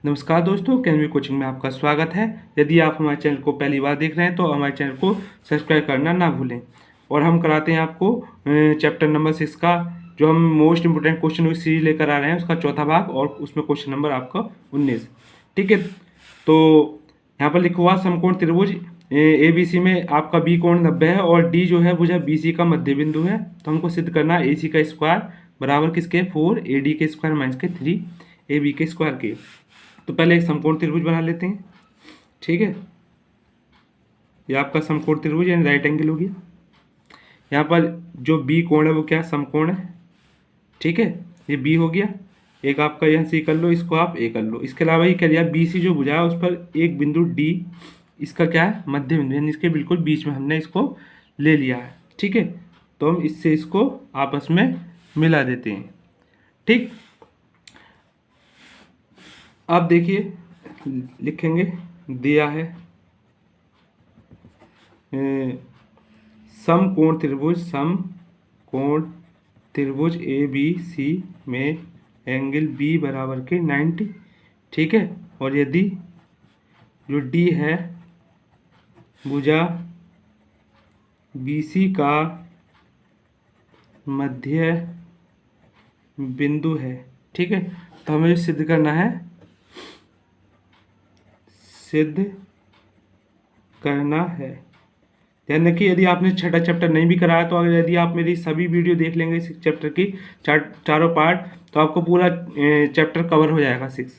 नमस्कार दोस्तों, कैनवी कोचिंग में आपका स्वागत है। यदि आप हमारे चैनल को पहली बार देख रहे हैं तो हमारे चैनल को सब्सक्राइब करना ना भूलें। और हम कराते हैं आपको चैप्टर नंबर 6 का जो हम मोस्ट इंपोर्टेंट क्वेश्चन सीरीज लेकर आ रहे हैं, उसका चौथा भाग, और उसमें क्वेश्चन नंबर आपका 19। ठीक है, तो यहाँ पर लिखा हुआ समकोण त्रिभुज ए बी सी में आपका बी कोण 90 है और डी जो है भुजा बी सी का मध्य बिंदु है। तो हमको सिद्ध करना है ए सी का स्क्वायर बराबर किसके 4 ए डी के स्क्वायर माइनस के 3 ए बी के स्क्वायर के। तो पहले एक समकोण त्रिभुज बना लेते हैं। ठीक है, ये आपका समकोण त्रिभुज यानी राइट एंगल हो गया। यहाँ पर जो बी कोण है वो क्या समकोण है। ठीक है, ये बी हो गया। एक आपका यहाँ सी कर लो, इसको आप ए कर लो। इसके अलावा ये क्या दिया, बी सी जो भुजा है उस पर एक बिंदु डी, इसका क्या है मध्य बिंदु, यानी इसके बिल्कुल बीच में हमने इसको ले लिया है। ठीक है, तो हम इससे इसको आपस में मिला देते हैं। ठीक, अब देखिए लिखेंगे, दिया है समकोण त्रिभुज ए बी सी में एंगल बी बराबर के 90। ठीक है, और यदि जो डी है भुजा बी सी का मध्य बिंदु है। ठीक है, तो हमें सिद्ध करना है, ध्यान रखिए यदि आपने छठा चैप्टर नहीं भी कराया तो अगर यदि आप मेरी सभी वीडियो देख लेंगे इस चैप्टर की चारों पार्ट, तो आपको पूरा चैप्टर कवर हो जाएगा 6।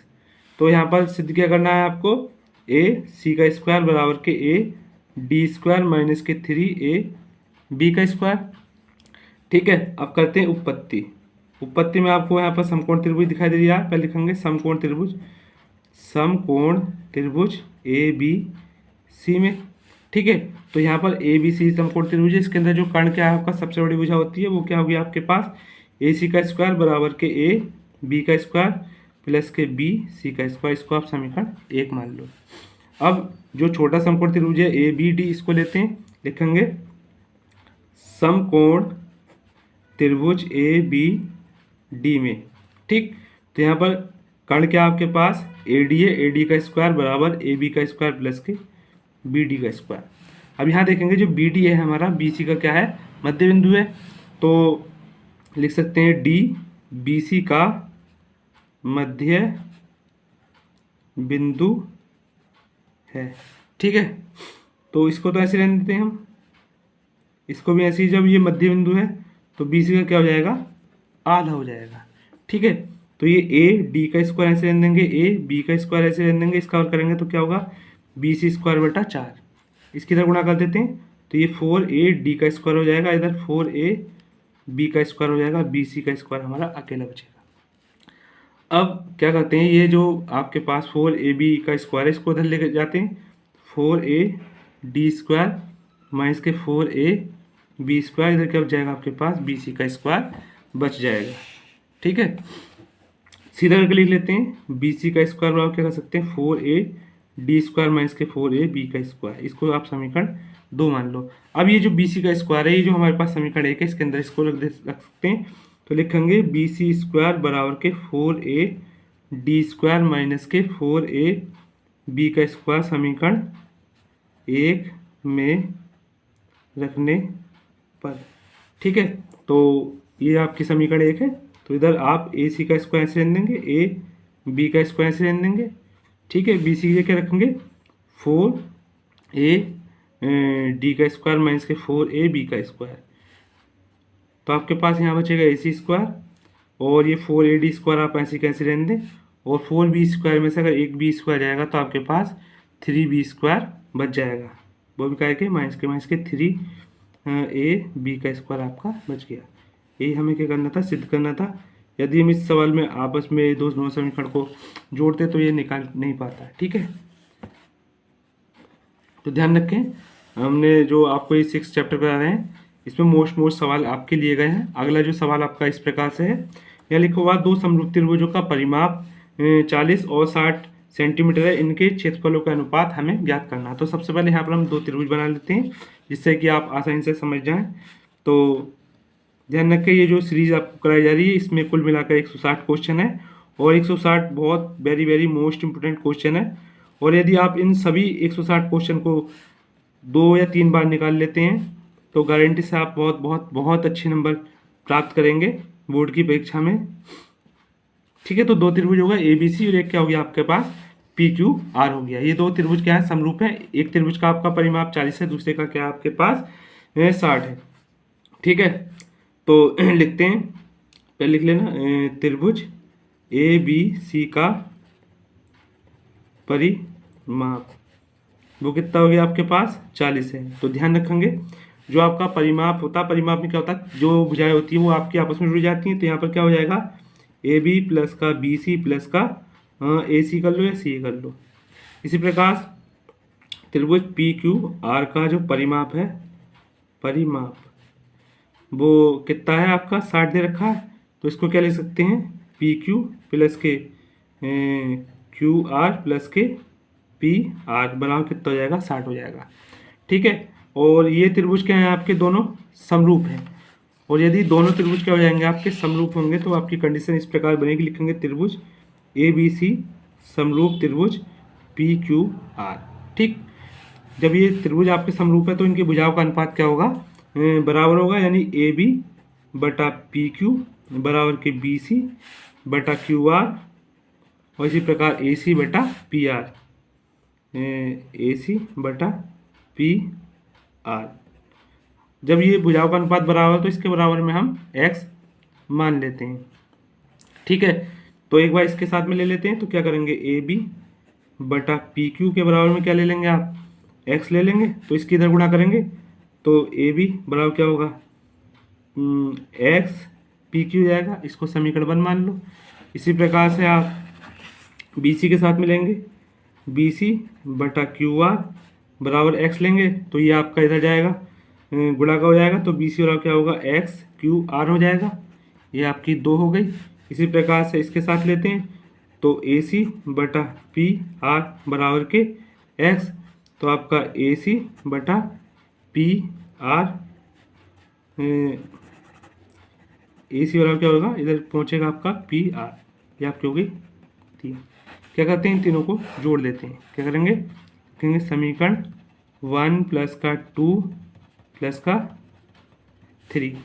तो यहाँ पर सिद्ध क्या करना है आपको, ए सी का स्क्वायर बराबर के ए डी स्क्वायर माइनस के 3 ए बी का स्क्वायर। ठीक है, अब करते हैं उत्पत्ति में आपको यहाँ पर समकोण त्रिभुज दिखाई दे रहा है। पहले लिखेंगे समकोण त्रिभुज ए बी सी में। ठीक है, तो यहाँ पर ए बी सी समकोण त्रिभुज है। इसके अंदर जो कर्ण क्या है आपका सबसे बड़ी भुजा होती है वो क्या होगी आपके पास, ए सी का स्क्वायर बराबर के ए बी का स्क्वायर प्लस के बी सी का स्क्वायर। इसको आप समीकरण 1 मान लो। अब जो छोटा समकोण त्रिभुज है ए बी डी, इसको लेते हैं, लिखेंगे समकोण त्रिभुज ए बी डी में। ठीक, तो यहाँ पर कर्ण क्या आपके पास ए डी है, ए डी का स्क्वायर बराबर ए बी का स्क्वायर प्लस के बी डी का स्क्वायर। अब यहाँ देखेंगे जो बी डी है हमारा बी सी का क्या है मध्य बिंदु है, तो लिख सकते हैं डी बी सी का मध्य बिंदु है। ठीक है, तो इसको तो ऐसे रहने देते हैं हम, इसको भी ऐसे ही, जब ये मध्य बिंदु है तो बी सी का क्या हो जाएगा आधा हो जाएगा। ठीक है, तो ये ए डी का स्क्वायर ऐसे रहने देंगे, ए बी का स्क्वायर ऐसे रहने देंगे, इसका और करेंगे तो क्या होगा बी सी स्क्वायर बटा 4। इसकी तरह गुणा कर देते हैं तो ये 4 ए डी का स्क्वायर हो जाएगा, इधर 4 ए बी का स्क्वायर हो जाएगा, बी सी का स्क्वायर हमारा अकेला बचेगा। अब क्या करते हैं, ये जो आपके पास 4 ए बी का स्क्वायर है इसको इधर लेके जाते हैं, 4 ए डी स्क्वायर माइनस के 4 ए बी स्क्वायर, इधर क्या बच जाएगा आपके पास बी सी का स्क्वायर बच जाएगा। ठीक है, सीधा करके लिख लेते हैं, बी सी का स्क्वायर बराबर क्या कर सकते हैं 4 ए डी स्क्वायर माइनस के 4 ए बी का स्क्वायर। इसको आप समीकरण 2 मान लो। अब ये जो बी सी का स्क्वायर है, ये जो हमारे पास समीकरण 1 है, इसके अंदर इसको रख सकते हैं। तो लिखेंगे बी सी स्क्वायर बराबर के 4 ए डी स्क्वायर माइनस के 4 ए बी का स्क्वायर समीकरण 1 में रखने पर। ठीक है, तो ये आपकी समीकरण 1 है। तो इधर आप ए सी का स्क्वायर ऐसे रहने देंगे, ए बी का स्क्वायर ऐसे रहने देंगे। ठीक है, बी सी के क्या रखेंगे 4 ए डी का स्क्वायर माइनस के 4 ए बी का स्क्वायर। तो आपके पास यहाँ बचेगा ए सी स्क्वायर, और ये 4 ए डी स्क्वायर आप ऐसे कैसे रहने दें, और 4 बी स्क्वायर में से अगर एक बी स्क्वायर जाएगा तो आपके पास 3 बी स्क्वायर बच जाएगा, वो भी क्या के माइनस के 3 ए बी का स्क्वायर आपका बच गया। यही हमें क्या करना था, सिद्ध करना था। यदि हम इस सवाल में आपस में दोनों समीकरण को जोड़ते तो ये निकाल नहीं पाता। ठीक है, तो ध्यान रखें, हमने जो आपको ये 6 चैप्टर करा रहे हैं इसमें मोस्ट सवाल आपके लिए गए हैं। अगला जो सवाल आपका इस प्रकार से है, यह लिखा हुआ 2 समरूप त्रिभुजों का परिमाप 40 और 60 सेंटीमीटर है, इनके क्षेत्रफलों का अनुपात हमें ज्ञात करना है। तो सबसे पहले यहाँ पर हम 2 त्रिभुज बना लेते हैं जिससे कि आप आसानी से समझ जाएं। तो ध्यान रखें, ये जो सीरीज आपको कराई जा रही है इसमें कुल मिलाकर 160 क्वेश्चन है और 160 बहुत very very most important question है। और यदि आप इन सभी 160 क्वेश्चन को 2 या 3 बार निकाल लेते हैं तो गारंटी से आप बहुत बहुत बहुत अच्छे नंबर प्राप्त करेंगे बोर्ड की परीक्षा में। ठीक है, तो 2 त्रिभुज होगा ABC और एक क्या हो गया आपके पास PQR हो गया। ये 2 त्रिभुज क्या है, समरूप है। एक त्रिभुज का आपका परिमाप 40 है, दूसरे का क्या आपके पास 60 है। ठीक है, तो लिखते हैं, पहले लिख लेना त्रिभुज ABC का परिमाप वो कितना हो गया आपके पास 40 है। तो ध्यान रखेंगे जो आपका परिमाप होता है, परिमाप में क्या होता है, जो भुजाएं होती हैं वो आपकी आपस में जुड़ जाती हैं। तो यहाँ पर क्या हो जाएगा AB प्लस का BC प्लस का AC कर लो या CA कर लो। इसी प्रकार त्रिभुज PQR का जो परिमाप है, परिमाप वो कितना है आपका 60 दे रखा है। तो इसको क्या लिख सकते हैं PQ प्लस के QR प्लस के PR बराबर कितना हो जाएगा 60 हो जाएगा। ठीक है, और ये त्रिभुज क्या है आपके दोनों समरूप हैं। और यदि दोनों त्रिभुज क्या हो जाएंगे आपके समरूप होंगे तो आपकी कंडीशन इस प्रकार बनेगी, लिखेंगे त्रिभुज ABC समरूप त्रिभुज PQR। ठीक, जब ये त्रिभुज आपके समरूप है तो इनकी भुजाओं का अनुपात क्या होगा बराबर होगा, यानी AB बटा PQ बराबर के BC बटा QR और इसी प्रकार AC बटा PR, AC बटा PR। जब ये भुजाओं का अनुपात बराबर तो इसके बराबर में हम x मान लेते हैं। ठीक है, तो एक बार इसके साथ में ले लेते हैं। तो क्या करेंगे AB बटा PQ के बराबर में क्या ले लेंगे आप x ले लेंगे। तो इसकी इधर गुणा करेंगे तो AB बराबर क्या होगा x PQ हो जाएगा। इसको समीकरण 1 मान लो। इसी प्रकार से आप BC के साथ में लेंगे, BC बटा QR बराबर x लेंगे तो ये आपका इधर जाएगा गुणा का हो जाएगा। तो BC बराबर क्या होगा x QR हो जाएगा। ये आपकी 2 हो गई। इसी प्रकार से इसके साथ लेते हैं तो AC बटा PR बराबर के x। तो आपका AC बटा PR AC बराबर क्या होगा, इधर पहुंचेगा आपका PR। ये आपकी हो गई 3। क्या करते हैं इन तीनों को जोड़ देते हैं। क्या करेंगे, कहेंगे समीकरण 1 प्लस का 2 प्लस का 3।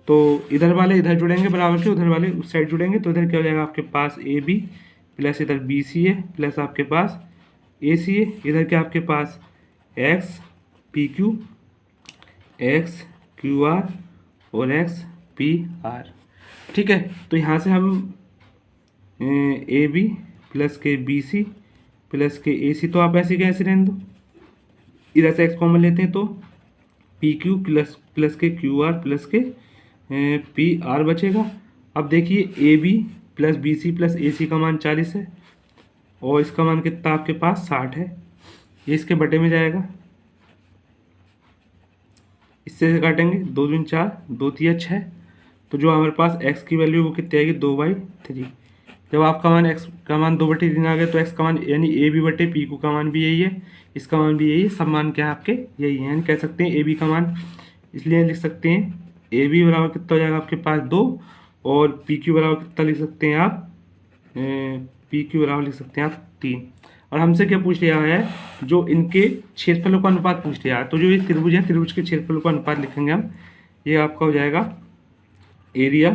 तो इधर वाले इधर जुड़ेंगे बराबर के, उधर वाले उस साइड जुड़ेंगे। तो इधर क्या हो जाएगा आपके पास AB प्लस इधर BC है प्लस आपके पास AC है। इधर क्या आपके पास x PQ x QR और x PR। ठीक है, तो यहाँ से हम AB प्लस के BC प्लस के AC, तो आप ऐसे कैसे रहने दो, इधर से x कॉमन लेते हैं तो PQ प्लस के QR प्लस के PR बचेगा। अब देखिए AB plus BC plus AC का मान 40 है और इसका मान कितना आपके पास 60 है। ये इसके बटे में जाएगा, इससे काटेंगे 2 दूनी 4 2 तिया 6। तो जो हमारे पास x की वैल्यू वो कितनी आएगी 2/3। जब आपका मान x का मान 2/3 आ गया तो x का मान यानी AB बटे PQ का मान भी यही है, इसका मान भी यही है, सब मान क्या है आपके यही है। यानी कह सकते हैं AB का मान, इसलिए लिख सकते हैं AB बराबर कितना हो जाएगा आपके पास 2 और PQ बराबर कितना लिख सकते हैं आप PQ बराबर लिख सकते हैं आप 3। और हमसे क्या पूछ लिया है, जो इनके क्षेत्रफलों का अनुपात पूछ लिया है। तो जो ये त्रिभुज है त्रिभुज के क्षेत्रफलों का अनुपात लिखेंगे हम। ये आपका हो जाएगा एरिया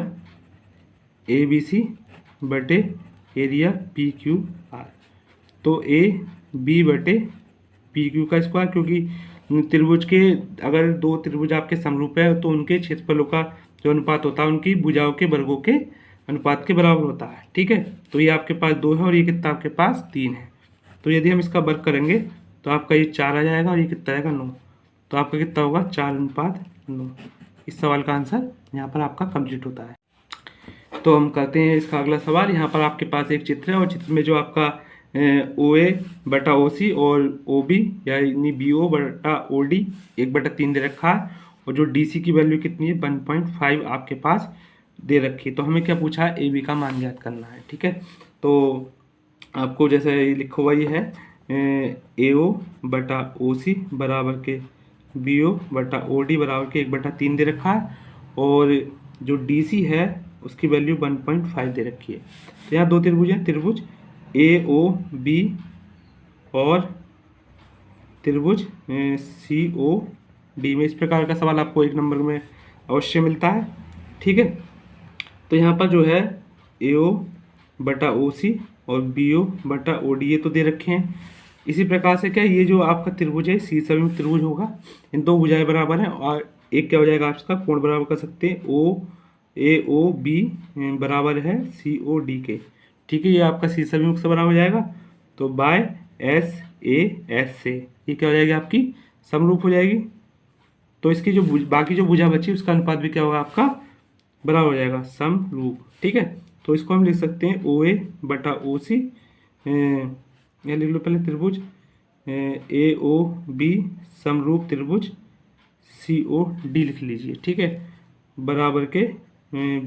ABC बटे एरिया PQR। तो AB बटे PQ का स्क्वायर, क्योंकि त्रिभुज के अगर 2 त्रिभुज आपके समरूप है तो उनके क्षेत्रफलों का जो अनुपात होता है उनकी भुजाओं के वर्गों के अनुपात के बराबर होता है। ठीक है, तो ये आपके पास 2 है और ये कितना आपके पास 3 है। तो यदि हम इसका वर्ग करेंगे तो आपका ये 4 आ जाएगा और ये कितना आएगा 9। तो आपका कितना होगा 4:9। इस सवाल का आंसर यहाँ पर आपका कंप्लीट होता है। तो हम करते हैं इसका अगला सवाल। यहाँ पर आपके पास एक चित्र है और चित्र में जो आपका OA बटा OC और OB यानी BO बटा OD 1/3 दे रखा है और जो DC की वैल्यू कितनी है 1.5 आपके पास दे रखी है। तो हमें क्या पूछा है AB का मान ज्ञात करना है। ठीक है, तो आपको जैसे लिखा हुआ ये है AO बटा OC बराबर के BO बटा OD बराबर के 1/3 दे रखा है और जो DC है उसकी वैल्यू 1.5 दे रखी है। तो यहाँ दो त्रिभुज हैं, त्रिभुज AOB और त्रिभुज COD में। इस प्रकार का सवाल आपको 1 नंबर में अवश्य मिलता है। ठीक है, तो यहाँ पर जो है AO/OC और BO/OD ये तो दे रखे हैं। इसी प्रकार से क्या ये जो आपका त्रिभुज है सी संयुक्त त्रिभुज होगा, इन दो भुजाएं बराबर हैं और एक क्या हो जाएगा आपका कोण बराबर कर सकते हैं AOB बराबर है COD के। ठीक है, ये आपका सी संयुक्त से बना हो जाएगा। तो बाय SAS से ये क्या हो जाएगी आपकी समरूप हो जाएगी। तो इसकी जो बाकी जो भुजा बची उसका अनुपात भी क्या होगा आपका बराबर हो जाएगा समरूप। ठीक है, तो इसको हम लिख सकते हैं OA/OC, यह लिख लो पहले त्रिभुज AOB समरूप त्रिभुज COD लिख लीजिए। ठीक है, बराबर के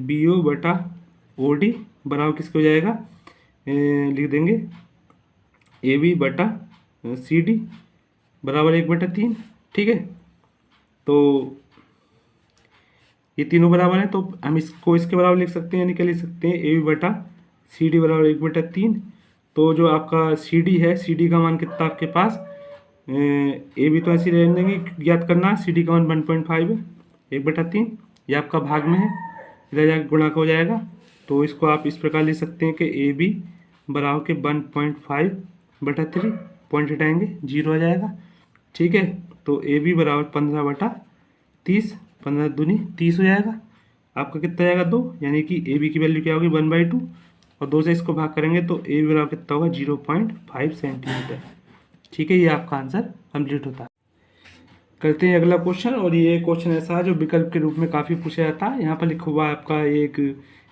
BO/OD बराबर किसको हो जाएगा, लिख देंगे AB/CD बराबर 1/3। ठीक है, तो ये तीनों बराबर है, तो हम इसको इसके बराबर लिख सकते हैं, यानी कि लिख सकते हैं AB/CD बराबर 1/3। तो जो आपका CD है, CD का मान कितना आपके पास, AB तो ऐसे ही रहने देंगे, याद करना CD का मान 1.5 है, 1/3 ये आपका भाग में है, इधर जाकर गुणा का हो जाएगा। तो इसको आप इस प्रकार लिख सकते हैं कि AB बराबर के 1.5/3, पॉइंट हटाएंगे 0 आ जाएगा। ठीक है, तो AB बराबर 15/30, 15 दूनी 30 हो जाएगा। आपका कितना जाएगा 2, यानी कि AB की वैल्यू क्या होगी 1/2 और 2 से इसको भाग करेंगे तो AB बराबर कितना होगा 0.5 सेंटीमीटर। ठीक है, ये आपका आंसर कंप्लीट होता है। करते हैं अगला क्वेश्चन, और ये क्वेश्चन ऐसा है जो विकल्प के रूप में काफ़ी पूछा जाता है। यहाँ पर लिखा हुआ है आपका एक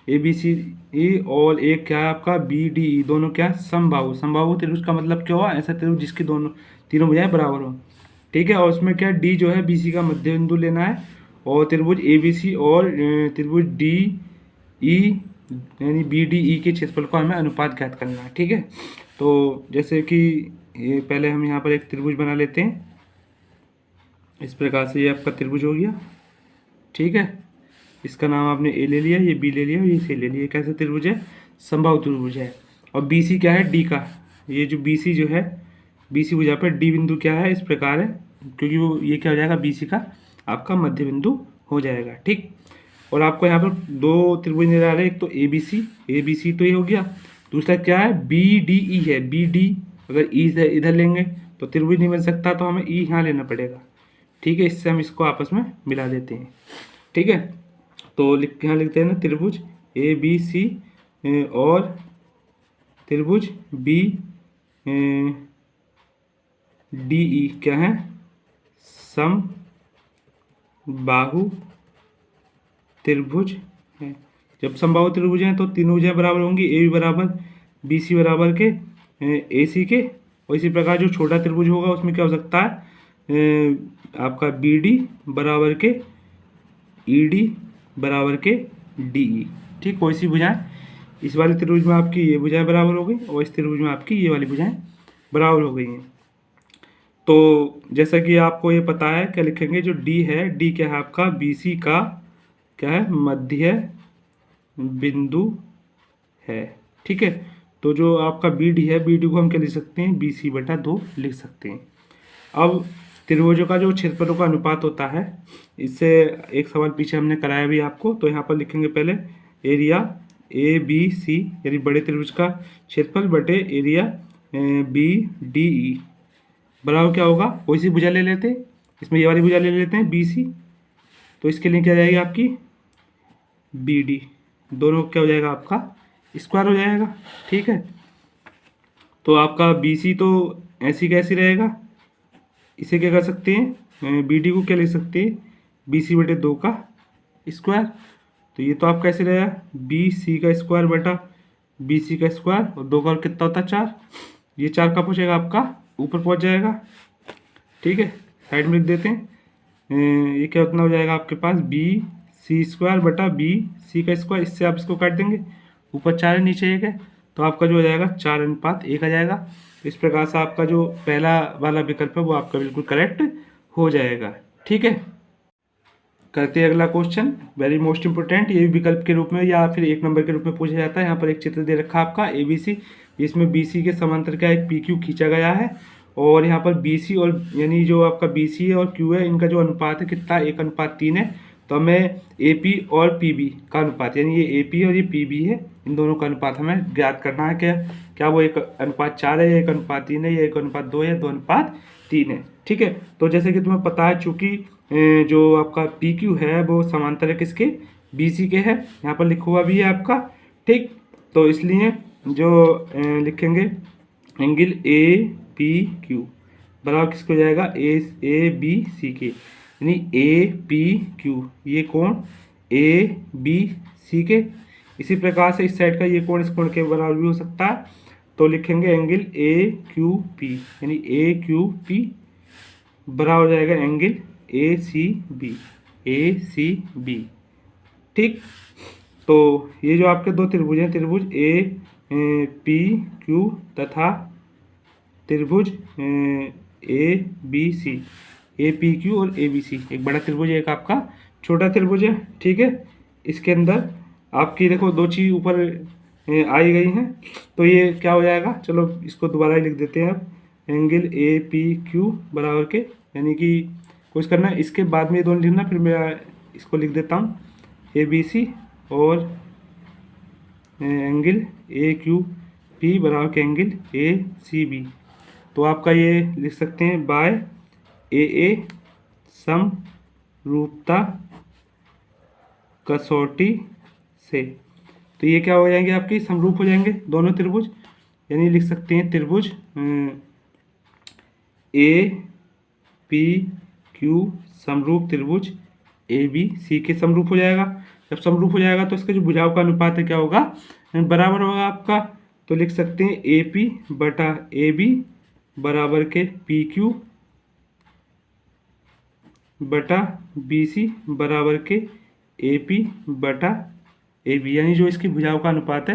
ABCE और एक क्या है आपका BDE, दोनों क्या समबाहु। समबाहु त्रिभुज का मतलब क्या हुआ, ऐसा त्रिभुज जिसकी तीनों भुजाएं बराबर हो। ठीक है, और उसमें क्या D जो है BC का मध्य बिंदु लेना है, और त्रिभुज ABC और त्रिभुज DE यानी BDE के क्षेत्रफल को हमें अनुपात ज्ञात करना है। ठीक है, तो जैसे कि ये पहले हम यहाँ पर एक त्रिभुज बना लेते हैं। इस प्रकार से ये आपका त्रिभुज हो गया। ठीक है, इसका नाम आपने A ले लिया, ये B ले लिया, ये C ले लिया। कैसे त्रिभुज है, समबाहु त्रिभुज है। और BC क्या है D का, ये जो BC जो है BC भुजा पर D बिंदु क्या है इस प्रकार है, क्योंकि वो ये क्या हो जाएगा BC का आपका मध्य बिंदु हो जाएगा। ठीक, और आपको यहाँ पर दो त्रिभुज नजर आ रहे हैं, एक तो ABC तो ये हो गया, दूसरा क्या है BDE है। BD अगर E इधर लेंगे तो त्रिभुज नहीं बन सकता, तो हमें E यहाँ लेना पड़ेगा। ठीक है, इससे हम इसको आपस में मिला देते हैं। ठीक है, तो यहाँ लिखते हैं ना त्रिभुज ABC और त्रिभुज BDE क्या है समबाहु त्रिभुज है। जब समबाहु त्रिभुज हैं तो तीनों भुजाएं बराबर होंगी, AB बराबर BC बराबर के AC के। और इसी प्रकार जो छोटा त्रिभुज होगा उसमें क्या हो सकता है आपका BD बराबर के ED बराबर के DE। ठीक, कोई सी भुजाएं इस वाले त्रिभुज में आपकी ये भुजाएं बराबर हो गई और इस त्रिभुज में आपकी ये वाली भुजाएं बराबर हो गई हैं। तो जैसा कि आपको ये पता है, क्या लिखेंगे, जो D है, D क्या है आपका BC का क्या है मध्य बिंदु है। ठीक है, तो जो आपका BD है, BD को हम क्या लिख सकते हैं BC/2 लिख सकते हैं। अब त्रिभुजों का जो क्षेत्रफलों का अनुपात होता है, इससे एक सवाल पीछे हमने कराया भी आपको। तो यहाँ पर लिखेंगे पहले एरिया ABC यानी बड़े त्रिभुज का क्षेत्रफल बटे एरिया BDE बराबर क्या होगा, कोई सी भुजा ले लेते हैं, इसमें ये वाली भुजा ले लेते हैं BC, तो इसके लिए क्या जाएगी आपकी BD, दोनों क्या हो जाएगा आपका स्क्वायर हो जाएगा। ठीक है, तो आपका BC तो ऐसी कैसी रहेगा, इसे क्या कर सकते हैं BD को क्या ले सकते हैं BC/2 का स्क्वायर। तो ये तो आपका कैसे रहेगा BC का स्क्वायर बटा BC का स्क्वायर, और 2 का कितना होता है 4, ये 4 का पहुँचेगा आपका ऊपर पहुँच जाएगा। ठीक है, साइड में लिख देते हैं, ये क्या उतना हो जाएगा आपके पास BC² बटा BC का स्क्वायर, इससे आप इसको काट देंगे, ऊपर 4 है नीचे 1 है, तो आपका जो हो जाएगा 4:1 आ जाएगा। तो इस प्रकार से आपका जो पहला वाला विकल्प है वो आपका बिल्कुल करेक्ट हो जाएगा। ठीक है, करते हैं अगला क्वेश्चन, वेरी मोस्ट इंपोर्टेंट। ये भी विकल्प के रूप में या फिर एक नंबर के रूप में पूछा जाता है। यहाँ पर एक चित्र दे रखा है आपका ABC, इसमें BC के समांतर का एक PQ खींचा गया है और यहाँ पर BC और यानी जो आपका BC है और Q है, इनका जो अनुपात है कितना, 1:3 है। तो हमें AP और PB का अनुपात, यानी ये AP और ये PB है, इन दोनों का अनुपात हमें ज्ञात करना है। क्या वो 1:4 है, 1:3 है, या 1:2 है, 2:3 है। ठीक है, तो जैसे कि तुम्हें पता है, चूंकि जो आपका PQ है वो समांतर है किसके, BC के है, यहाँ पर लिखा हुआ भी है आपका। ठीक, तो इसलिए जो लिखेंगे एंगल APQ बराबर किसको जाएगा, ABC के, यानी APQ ये कोण ABC के। इसी प्रकार से इस साइड का ये कोण इस कोण के बराबर भी हो सकता है, तो लिखेंगे एंगल AQP, यानी AQP बराबर हो जाएगा एंगल ACB। ठीक, तो ये जो आपके दो त्रिभुज हैं, त्रिभुज APQ तथा त्रिभुज ABC, APQ और ABC, एक बड़ा त्रिभुज है, एक आपका छोटा त्रिभुज है। ठीक है, इसके अंदर आपकी देखो दो चीज ऊपर आई गई हैं, तो ये क्या हो जाएगा, चलो इसको दोबारा ही लिख देते हैं अब, एंगल APQ बराबर के, यानी कि कुछ करना है इसके बाद में ये दोनों लिखना, फिर मैं इसको लिख देता हूँ ABC और एंगल AQP बराबर के एंगल ACB। तो आपका ये लिख सकते हैं बाय AA समरूपता कसौटी से। तो ये क्या हो जाएंगे, आपके समरूप हो जाएंगे दोनों त्रिभुज, यानी लिख सकते हैं त्रिभुज APQ समरूप त्रिभुज ABC के समरूप हो जाएगा। जब समरूप हो जाएगा तो इसका जो भुजाओं का अनुपात है क्या होगा, बराबर होगा आपका। तो लिख सकते हैं AP बटा AB बराबर के PQ बटा BC बराबर के AP बटा AB, यानी जो इसकी भुजाओं का अनुपात है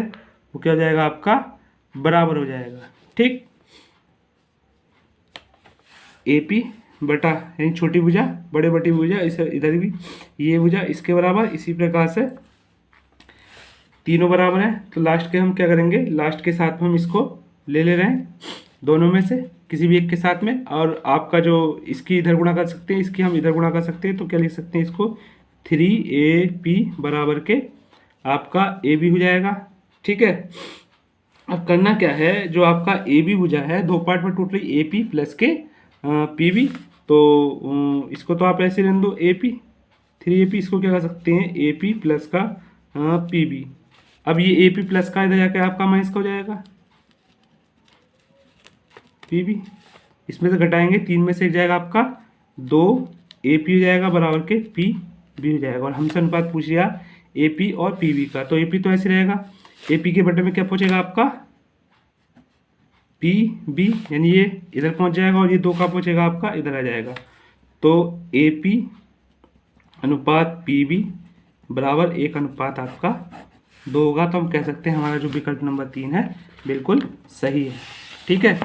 वो क्या हो जाएगा आपका, बराबर हो जाएगा। ठीक, AP बटा यानी छोटी भुजा बड़े बटी भुजा, इस इधर भी ये भुजा इसके बराबर, इसी प्रकार से तीनों बराबर है। तो लास्ट के हम क्या करेंगे, लास्ट के साथ में हम इसको ले रहे हैं दोनों में से किसी भी एक के साथ में, और आपका जो इसकी इधर गुणा कर सकते हैं, इसकी हम इधर गुणा कर सकते हैं। तो क्या लिख सकते हैं इसको, 3AP बराबर के आपका AB हो जाएगा। ठीक है, अब करना क्या है, जो आपका AB भुजा है दो पार्ट में टूट रही, AP प्लस के PB, तो इसको तो आप ऐसे रहने दो AP 3AP, इसको क्या कर सकते हैं AP प्लस का PB। अब ये AP प्लस का इधर जाकर आपका माइनस का हो जाएगा PB, इसमें से घटाएंगे 3 में से एक जाएगा आपका 2AP हो जाएगा बराबर के PB हो जाएगा। और हमसे अनुपात पूछ लिया AP और PB का, तो AP तो ऐसे रहेगा, AP के बटे में क्या पहुंचेगा आपका PB, यानी ये इधर पहुंच जाएगा और ये 2 का पहुंचेगा आपका इधर आ जाएगा। तो AP अनुपात PB बराबर 1 अनुपात आपका 2 होगा। तो हम कह सकते हैं हमारा जो विकल्प नंबर 3 है बिल्कुल सही है। ठीक है,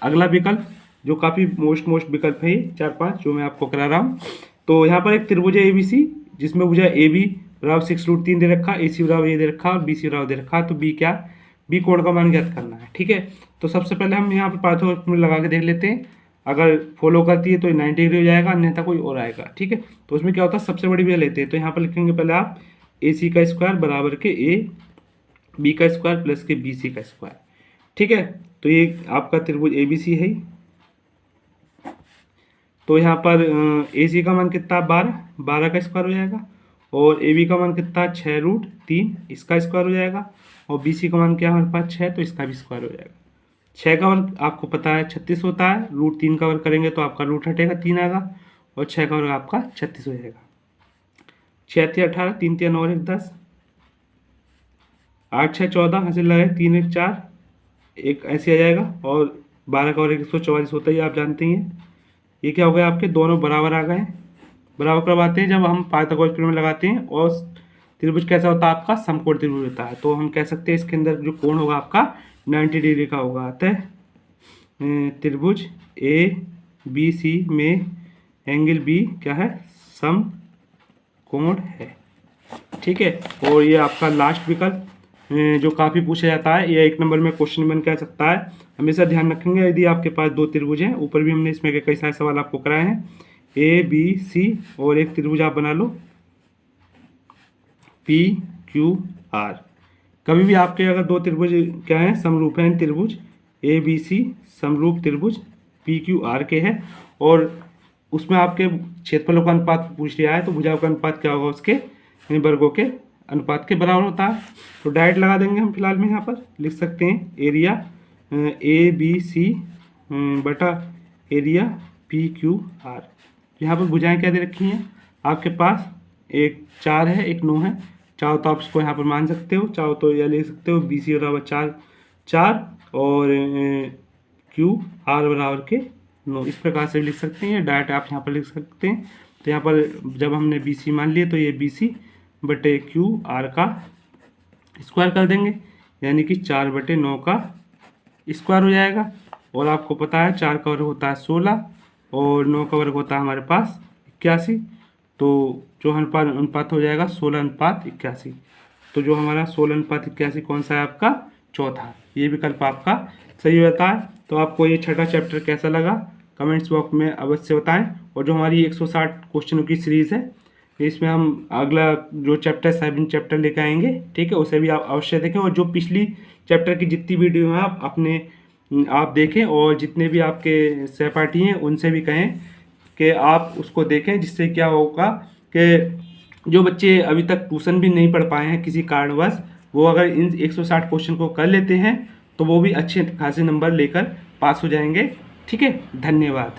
अगला विकल्प जो काफ़ी मोस्ट विकल्प है, 4-5 जो मैं आपको करा रहा हूँ। तो यहाँ पर एक त्रिभुज है ABC, जिसमें भुजा AB बराबर 6√3 दे रखा, AC बराबर ये दे रखा और BC बराबर दे रखा। तो B कोण का मान ज्ञात करना है। ठीक है, तो सबसे पहले हम यहाँ पर पाइथागोरस लगा के देख लेते हैं, अगर फॉलो करती है तो 90 डिग्री हो जाएगा, अन्यथा कोई और आएगा। ठीक है, तो उसमें क्या होता है, सबसे बड़ी भुजा लेते हैं। तो यहाँ पर लिखेंगे पहले आप AC का स्क्वायर बराबर के AB का स्क्वायर प्लस के BC का स्क्वायर। ठीक है, तो ये आपका त्रिभुज ABC है। तो यहाँ पर AC का मान कितना, 12 का स्क्वायर हो जाएगा, और AB का मान कितना, 6√3 इसका स्क्वायर हो जाएगा, और BC का मान क्या हमारे पास 6, तो इसका भी स्क्वायर हो जाएगा। 6 का वर्ग आपको पता है 36 होता है, √3 का वर्ग करेंगे तो आपका रूट हटेगा 3 आएगा, और 6 का वर्ग आपका 36 हो जाएगा। 6 × 18, 3 × 9 = 10, 8 × 6 = 14, हंसी लगाए 3 × 4 एक ऐसे आ जाएगा, और 12 का वर्ग 144 होता है, आप जानते ही हैं। ये क्या हो गया, आपके दोनों बराबर आ गए। बराबर कब आते हैं, जब हम पाइथागोरस प्रमेय लगाते हैं और त्रिभुज कैसा होता है आपका, समकोण त्रिभुज होता है। तो हम कह सकते हैं इसके अंदर जो कोण होगा आपका 90 डिग्री का होगा। अतः त्रिभुज ABC में एंगल B क्या है, कोण है। ठीक है, और ये आपका लास्ट विकल्प जो काफ़ी पूछा जाता है, ये 1 नंबर में क्वेश्चन बन के आ सकता है। हमेशा ध्यान रखेंगे यदि आपके पास 2 त्रिभुज हैं, ऊपर भी हमने इसमें के कई सारे सवाल आपको कराए हैं, ABC और एक त्रिभुज आप बना लो PQR। कभी भी आपके अगर 2 त्रिभुज क्या है, समरूप हैं त्रिभुज ABC समरूप त्रिभुज PQR के हैं, और उसमें आपके क्षेत्रफलों का अनुपात पूछ लिया है, तो भुजाओं का अनुपात क्या होगा उसके, यानी वर्गों के अनुपात के बराबर होता है। तो डायरेक्ट लगा देंगे हम फिलहाल में, यहाँ पर लिख सकते हैं एरिया ABC बटा एरिया PQR। यहाँ पर भुजाएं क्या दे रखी हैं आपके पास, एक 4 है, एक 9 है। चाहो तो आप इसको यहाँ पर मान सकते हो, चाहो तो यह लिख सकते हो BC बराबर 4 और QR बराबर के 9, इस प्रकार से लिख सकते हैं। डायरेक्ट आप यहाँ पर लिख सकते हैं। तो यहाँ पर जब हमने BC मान लिए तो ये BC बटे QR का स्क्वायर कर देंगे, यानी कि 4/9 का स्क्वायर हो जाएगा। और आपको पता है 4 का वर्ग होता है 16 और 9 का वर्ग होता है हमारे पास 81, तो जो अनुपात हो जाएगा 16:81। तो जो हमारा 16:81 कौन सा है आपका, चौथा। ये विकल्प आपका सही होता है। तो आपको ये छठा चैप्टर कैसा लगा कमेंट्स बॉक्स में अवश्य बताएं। और जो हमारी 160 क्वेश्चनों की सीरीज़ है, इसमें हम अगला जो चैप्टर 7 चैप्टर लेकर आएंगे, ठीक है, उसे भी आप अवश्य देखें। और जो पिछली चैप्टर की जितनी वीडियो हैं आप देखें, और जितने भी आपके सहपाठी हैं उनसे भी कहें कि आप उसको देखें, जिससे क्या होगा कि जो बच्चे अभी तक ट्यूशन भी नहीं पढ़ पाए हैं किसी कारणवश, वो अगर इन 160 क्वेश्चन को कर लेते हैं तो वो भी अच्छे खासे नंबर लेकर पास हो जाएंगे। ठीक है, धन्यवाद।